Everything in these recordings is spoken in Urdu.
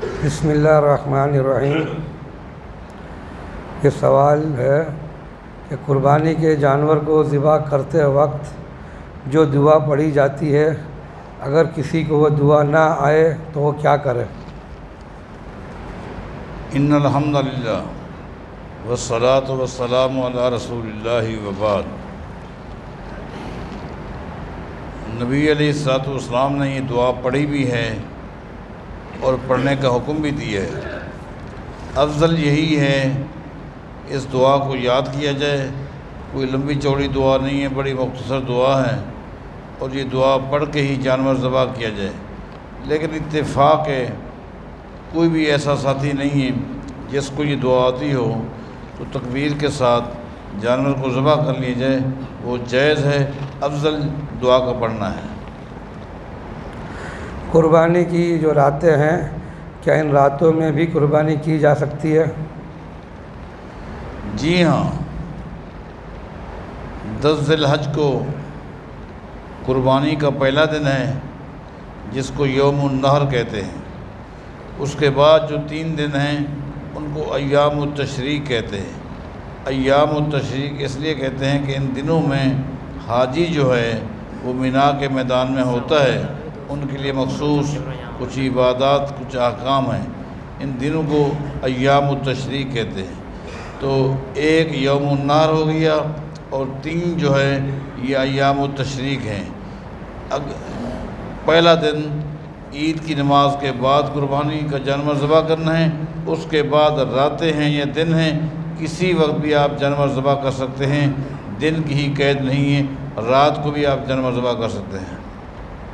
بسم اللہ الرحمن الرحیم۔ یہ سوال ہے کہ قربانی کے جانور کو ذبح کرتے وقت جو دعا پڑھی جاتی ہے، اگر کسی کو وہ دعا نہ آئے تو وہ کیا کرے؟ ان الحمد للہ والصلاۃ والسلام علی رسول اللہ وبعد۔ نبی علیہ الصلوۃ والسلام نے یہ دعا پڑھی بھی ہے اور پڑھنے کا حکم بھی دیا ہے۔ افضل یہی ہے اس دعا کو یاد کیا جائے، کوئی لمبی چوڑی دعا نہیں ہے، بڑی مختصر دعا ہے، اور یہ دعا پڑھ کے ہی جانور ذبح کیا جائے۔ لیکن اتفاق ہے کوئی بھی ایسا ساتھی نہیں ہے جس کو یہ دعا آتی ہو تو تکبیر کے ساتھ جانور کو ذبح کر لیا جائے، وہ جائز ہے، افضل دعا کا پڑھنا ہے۔ قربانی کی جو راتیں ہیں، کیا ان راتوں میں بھی قربانی کی جا سکتی ہے؟ جی ہاں، 10 ذی الحج کو قربانی کا پہلا دن ہے جس کو یوم النحر کہتے ہیں۔ اس کے بعد جو 3 دن ہیں ان کو ایام التشریق کہتے ہیں۔ ایام التشریق اس لیے کہتے ہیں کہ ان دنوں میں حاجی جو ہے وہ مینا کے میدان میں ہوتا ہے، ان کے لیے مخصوص کچھ عبادات، کچھ احکام ہیں، ان دنوں کو ایام التشریق کہتے ہیں۔ تو ایک یوم النحر ہو گیا اور 3 جو ہے یہ ایام التشریق ہیں۔ پہلا دن عید کی نماز کے بعد قربانی کا جانور ذبح کرنا ہے، اس کے بعد راتیں ہیں یا دن ہیں، کسی وقت بھی آپ جانور ذبح کر سکتے ہیں، دن کی ہی قید نہیں ہے، رات کو بھی آپ جانور ذبح کر سکتے ہیں۔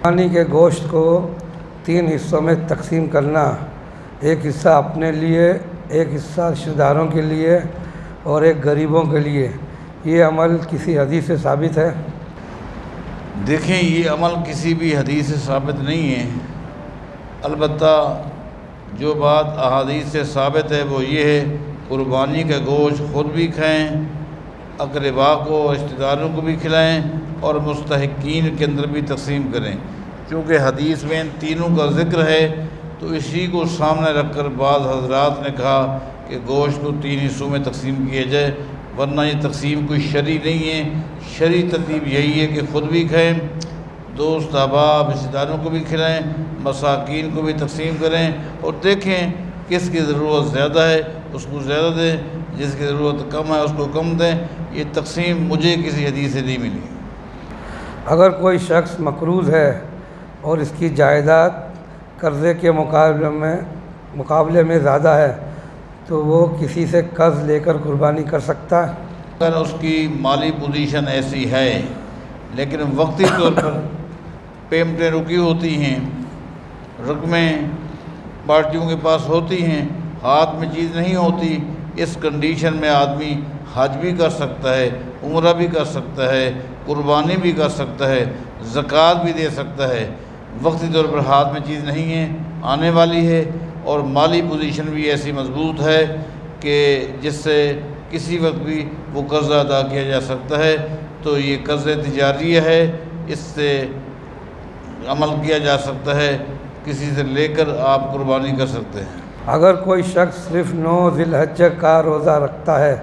قربانی کے گوشت کو 3 حصوں میں تقسیم کرنا، ایک حصہ اپنے لیے، ایک حصہ رشتہ داروں کے لیے اور ایک غریبوں کے لیے، یہ عمل کسی حدیث سے ثابت ہے؟ دیکھیں، یہ عمل کسی بھی حدیث سے ثابت نہیں ہے، البتہ جو بات احادیث سے ثابت ہے وہ یہ ہے قربانی کا گوشت خود بھی کھائیں، اقربا کو، رشتہ داروں کو بھی کھلائیں اور مستحقین کے اندر بھی تقسیم کریں۔ کیونکہ حدیث میں ان تینوں کا ذکر ہے تو اسی کو سامنے رکھ کر بعض حضرات نے کہا کہ گوشت کو 3 حصوں میں تقسیم کیا جائے، ورنہ یہ تقسیم کوئی شرعی نہیں ہے۔ شرعی ترتیب یہی ہے کہ خود بھی کھائیں، دوست احباب رشتہ داروں کو بھی کھلائیں، مساکین کو بھی تقسیم کریں، اور دیکھیں کس کی ضرورت زیادہ ہے اس کو زیادہ دیں، جس کی ضرورت کم ہے اس کو کم دیں۔ یہ تقسیم مجھے کسی حدیث سے نہیں ملی۔ اگر کوئی شخص مقروض ہے اور اس کی جائیداد قرضے کے مقابلے میں زیادہ ہے تو وہ کسی سے قرض لے کر قربانی کر سکتا ہے؟ اگر اس کی مالی پوزیشن ایسی ہے لیکن وقتی طور پر پیمنٹیں رکی ہوتی ہیں، رقمیں پارٹیوں کے پاس ہوتی ہیں، ہاتھ میں چیز نہیں ہوتی، اس کنڈیشن میں آدمی حج بھی کر سکتا ہے، عمرہ بھی کر سکتا ہے، قربانی بھی کر سکتا ہے، زکوٰۃ بھی دے سکتا ہے۔ وقتی طور پر ہاتھ میں چیز نہیں ہے، آنے والی ہے، اور مالی پوزیشن بھی ایسی مضبوط ہے کہ جس سے کسی وقت بھی وہ قرضہ ادا کیا جا سکتا ہے، تو یہ قرض تجاریہ ہے، اس سے عمل کیا جا سکتا ہے، کسی سے لے کر آپ قربانی کر سکتے ہیں۔ اگر کوئی شخص صرف 9 ذی الحجہ کا روزہ رکھتا ہے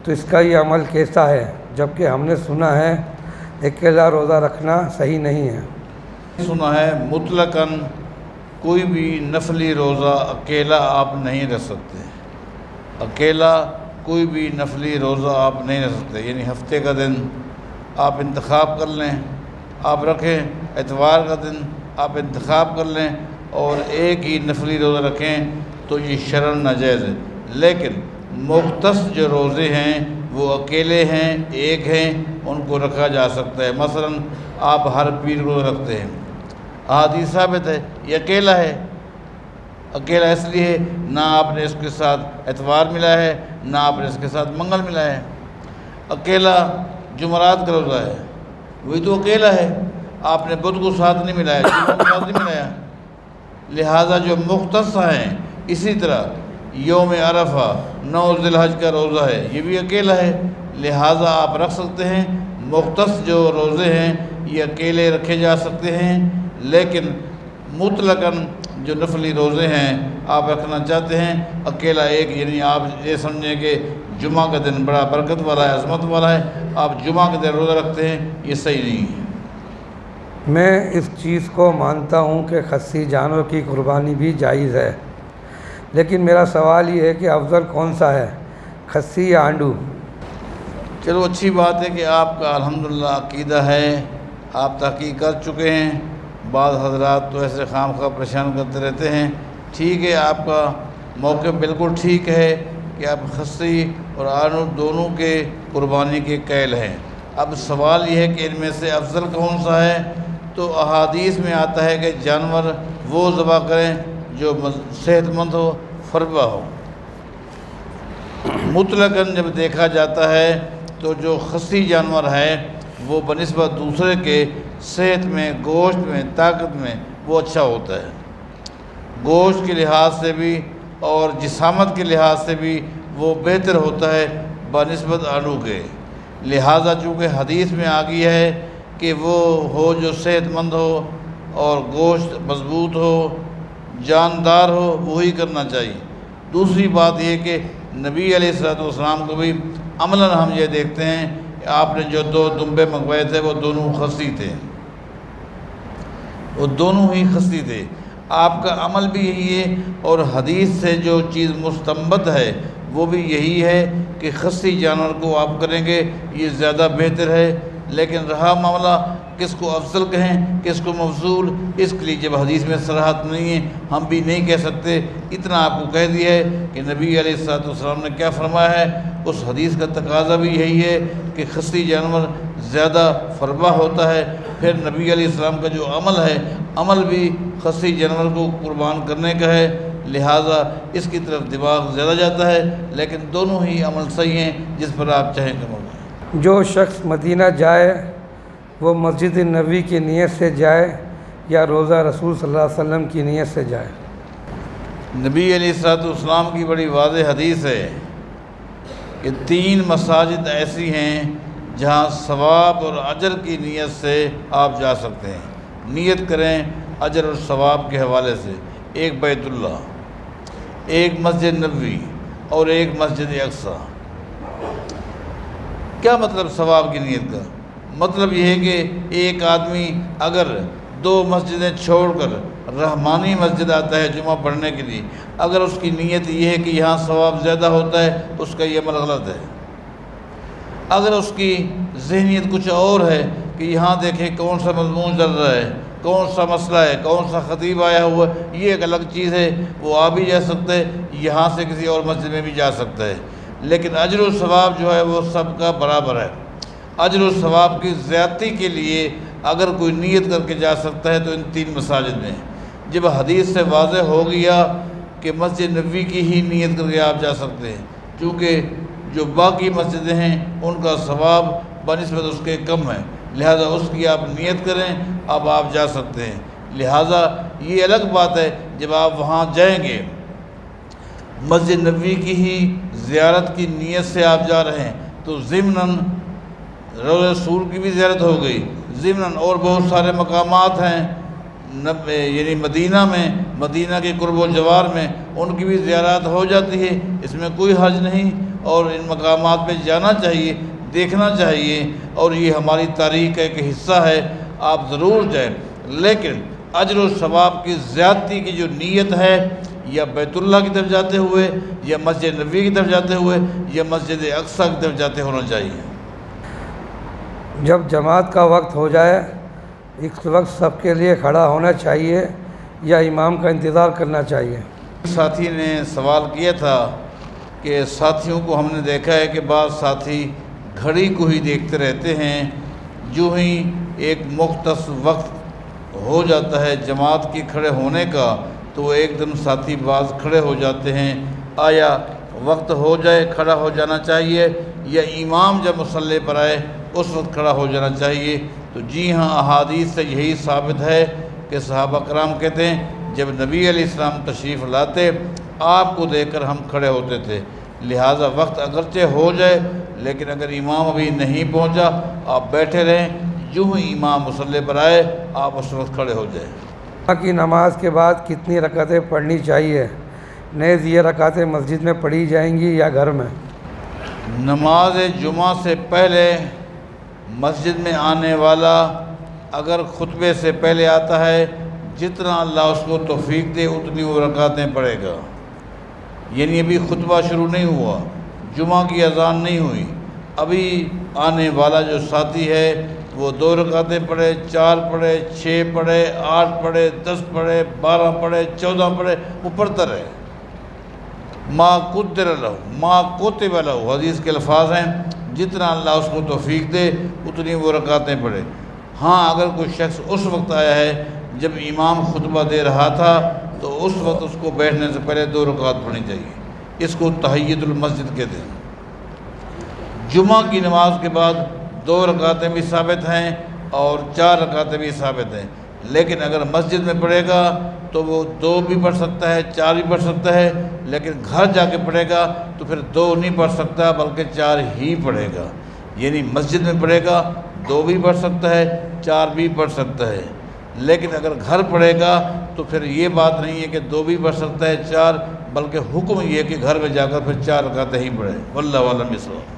تو اس کا یہ عمل کیسا ہے؟ جبکہ ہم نے سنا ہے اکیلا روزہ رکھنا صحیح نہیں ہے۔ سنا ہے مطلقاً کوئی بھی نفلی روزہ اکیلا آپ نہیں رکھ سکتے، اکیلا کوئی بھی نفلی روزہ آپ نہیں رکھ سکتے، یعنی ہفتے کا دن آپ انتخاب کر لیں، آپ رکھیں، اتوار کا دن آپ انتخاب کر لیں اور ایک ہی نفلی روزہ رکھیں تو یہ شرعاً ناجائز ہے۔ لیکن مختص جو روزے ہیں وہ اکیلے ہیں، ایک ہیں، ان کو رکھا جا سکتا ہے۔ مثلا آپ ہر پیر کو رکھتے ہیں، احادیث ثابت ہے یہ اکیلا ہے، اکیلا اس لیے نہ آپ نے اس کے ساتھ اتوار ملا ہے، نہ آپ نے اس کے ساتھ منگل ملا ہے، اکیلا جمعرات کا روزہ ہے، وہی تو اکیلا ہے، آپ نے بدھ کو ساتھ نہیں ملایا، جمعہ کو ساتھ نہیں ملایا۔ لہٰذا جو مختص ہیں، اسی طرح یوم عرفہ 9 ذی الحج کا روزہ ہے، یہ بھی اکیلا ہے، لہٰذا آپ رکھ سکتے ہیں۔ مختص جو روزے ہیں یہ اکیلے رکھے جا سکتے ہیں، لیکن مطلقاً جو نفلی روزے ہیں آپ رکھنا چاہتے ہیں اکیلا ایک، یعنی آپ یہ سمجھیں کہ جمعہ کا دن بڑا برکت والا ہے، عظمت والا ہے، آپ جمعہ کے دن روزہ رکھتے ہیں، یہ صحیح نہیں ہے۔ میں اس چیز کو مانتا ہوں کہ خصی جانور کی قربانی بھی جائز ہے، لیکن میرا سوال یہ ہے کہ افضل کون سا ہے، خصی یا آنڈو؟ چلو اچھی بات ہے کہ آپ کا الحمدللہ عقیدہ ہے، آپ تحقیق کر چکے ہیں۔ بعض حضرات تو ایسے خام خواہ پریشان کرتے رہتے ہیں، ٹھیک ہے، آپ کا موقف بالکل ٹھیک ہے کہ آپ خصی اور آنڈو دونوں کے قربانی کے قائل ہیں۔ اب سوال یہ ہے کہ ان میں سے افضل کون سا ہے؟ تو احادیث میں آتا ہے کہ جانور وہ ذبح کریں جو صحت مند ہو، فربہ ہو۔ مطلقاً جب دیکھا جاتا ہے تو جو خصی جانور ہے وہ بنسبت دوسرے کے صحت میں، گوشت میں، طاقت میں وہ اچھا ہوتا ہے، گوشت کے لحاظ سے بھی اور جسامت کے لحاظ سے بھی وہ بہتر ہوتا ہے بنسبت آنڈو کے۔ لہٰذا چونکہ حدیث میں آ گئی ہے کہ وہ ہو جو صحت مند ہو اور گوشت مضبوط ہو، جاندار ہو، وہی کرنا چاہیے۔ دوسری بات یہ کہ نبی علیہ السلام کو بھی عملاً ہم یہ دیکھتے ہیں کہ آپ نے جو 2 دمبے منگوائے تھے وہ دونوں خصی تھے، وہ دونوں ہی خصی تھے۔ آپ کا عمل بھی یہی ہے اور حدیث سے جو چیز مستنبط ہے وہ بھی یہی ہے کہ خصی جانور کو آپ کریں گے یہ زیادہ بہتر ہے۔ لیکن رہا معاملہ کس کو افضل کہیں کس کو مفضول، اس کے لیے جب حدیث میں صراحت نہیں ہے ہم بھی نہیں کہہ سکتے۔ اتنا آپ کو کہہ دیا ہے کہ نبی علیہ السلام نے کیا فرمایا ہے، اس حدیث کا تقاضا بھی یہی ہے کہ خصی جانور زیادہ فربہ ہوتا ہے۔ پھر نبی علیہ السلام کا جو عمل ہے، عمل بھی خصی جانور کو قربان کرنے کا ہے، لہٰذا اس کی طرف دماغ زیادہ جاتا ہے، لیکن دونوں ہی عمل صحیح ہیں، جس پر آپ چاہیں کہ موقع۔ جو شخص مدینہ جائے وہ مسجد نبوی کی نیت سے جائے یا روضہ رسول صلی اللہ علیہ وسلم کی نیت سے جائے؟ نبی علیہ السلام کی بڑی واضح حدیث ہے کہ 3 مساجد ایسی ہیں جہاں ثواب اور اجر کی نیت سے آپ جا سکتے ہیں۔ نیت کریں اجر اور ثواب کے حوالے سے، ایک بیت اللہ، ایک مسجد نبوی اور ایک مسجد اقصیٰ۔ کیا مطلب ثواب کی نیت کا؟ مطلب یہ ہے کہ ایک آدمی اگر 2 مسجدیں چھوڑ کر رحمانی مسجد آتا ہے جمعہ پڑھنے کے لیے، اگر اس کی نیت یہ ہے کہ یہاں ثواب زیادہ ہوتا ہے، اس کا یہ عمل غلط ہے۔ اگر اس کی ذہنیت کچھ اور ہے کہ یہاں دیکھیں کون سا مضمون چل رہا ہے، کون سا مسئلہ ہے، کون سا خطیب آیا ہوا ہے، یہ ایک الگ چیز ہے، وہ آ بھی جا سکتا ہے، یہاں سے کسی اور مسجد میں بھی جا سکتا ہے۔ لیکن اجر و ثواب جو ہے وہ سب کا برابر ہے۔ اجر و ثواب کی زیادتی کے لیے اگر کوئی نیت کر کے جا سکتا ہے تو ان 3 مساجد میں۔ جب حدیث سے واضح ہو گیا کہ مسجد نبوی کی ہی نیت کر کے آپ جا سکتے ہیں، چونکہ جو باقی مسجدیں ہیں ان کا ثواب بنسبت اس کے کم ہے، لہذا اس کی آپ نیت کریں، اب آپ جا سکتے ہیں۔ لہذا یہ الگ بات ہے جب آپ وہاں جائیں گے، مسجد نبوی کی ہی زیارت کی نیت سے آپ جا رہے ہیں تو ضمناً روضہ رسول کی بھی زیارت ہو گئی، ضمناً اور بہت سارے مقامات ہیں یعنی مدینہ میں، مدینہ کے قرب و جوار میں ان کی بھی زیارت ہو جاتی ہے، اس میں کوئی حرج نہیں، اور ان مقامات پہ جانا چاہیے، دیکھنا چاہیے، اور یہ ہماری تاریخ کا ایک حصہ ہے، آپ ضرور جائیں۔ لیکن اجر و ثواب کی زیادتی کی جو نیت ہے، یا بیت اللہ کی طرف جاتے ہوئے، یا مسجد نبوی کی طرف جاتے ہوئے، یا مسجد اقصیٰ کی طرف جاتے ہونا چاہیے۔ جب جماعت کا وقت ہو جائے اس وقت سب کے لیے کھڑا ہونا چاہیے یا امام کا انتظار کرنا چاہیے؟ ساتھی نے سوال کیا تھا کہ ساتھیوں کو ہم نے دیکھا ہے کہ بعض ساتھی گھڑی کو ہی دیکھتے رہتے ہیں، جو ہی ایک مختص وقت ہو جاتا ہے جماعت کی کھڑے ہونے کا تو ایک دم ساتھی بعض کھڑے ہو جاتے ہیں۔ آیا وقت ہو جائے کھڑا ہو جانا چاہیے یا امام جب مصلی پر آئے اس وقت کھڑا ہو جانا چاہیے؟ تو جی ہاں، احادیث سے یہی ثابت ہے کہ صحابہ کرام کہتے ہیں جب نبی علیہ السلام تشریف لاتے آپ کو دیکھ کر ہم کھڑے ہوتے تھے، لہٰذا وقت اگرچہ ہو جائے لیکن اگر امام ابھی نہیں پہنچا آپ بیٹھے رہیں، جو ہی امام مصلی پر آئے آپ اس وقت کھڑے ہو جائیں۔ جمعہ کی نماز کے بعد کتنی رکعتیں پڑھنی چاہیے؟ نیز یہ رکعتیں مسجد میں پڑھی جائیں گی یا گھر میں؟ نماز جمعہ سے پہلے مسجد میں آنے والا اگر خطبے سے پہلے آتا ہے، جتنا اللہ اس کو توفیق دے اتنی وہ رکعتیں پڑھے گا۔ یعنی ابھی خطبہ شروع نہیں ہوا، جمعہ کی اذان نہیں ہوئی، ابھی آنے والا جو ساتھی ہے وہ 2 رکعتیں پڑھے، 4 پڑھے، 6 پڑھے، 8 پڑھے، 10 پڑھے، 12 پڑھے، 14 پڑھے، وہ پڑھتا رہے۔ ما قدر لہ، ما کتب لہ، حدیث کے الفاظ ہیں، جتنا اللہ اس کو توفیق دے اتنی وہ رکعتیں پڑھے۔ ہاں اگر کوئی شخص اس وقت آیا ہے جب امام خطبہ دے رہا تھا تو اس وقت اس کو بیٹھنے سے پہلے 2 رکعت پڑھنی چاہیے، اس کو تحیۃ المسجد کہتے ہیں۔ جمعہ کی نماز کے بعد 2 رکعتیں بھی ثابت ہیں اور 4 رکعتیں بھی ثابت ہیں، لیکن اگر مسجد میں پڑھے گا تو وہ 2 بھی پڑھ سکتا ہے، 4 بھی پڑھ سکتا ہے، لیکن گھر جا کے پڑھے گا تو پھر 2 نہیں پڑھ سکتا بلکہ 4 ہی پڑھے گا۔ یعنی مسجد میں پڑھے گا 2 بھی پڑھ سکتا ہے، 4 بھی پڑھ سکتا ہے، لیکن اگر گھر پڑھے گا تو پھر یہ بات نہیں ہے کہ 2 بھی پڑھ سکتا ہے 4، بلکہ حکم یہ ہے کہ گھر میں جا کر پھر 4 رکعتیں ہی پڑھے۔ واللہ اعلم بالصواب۔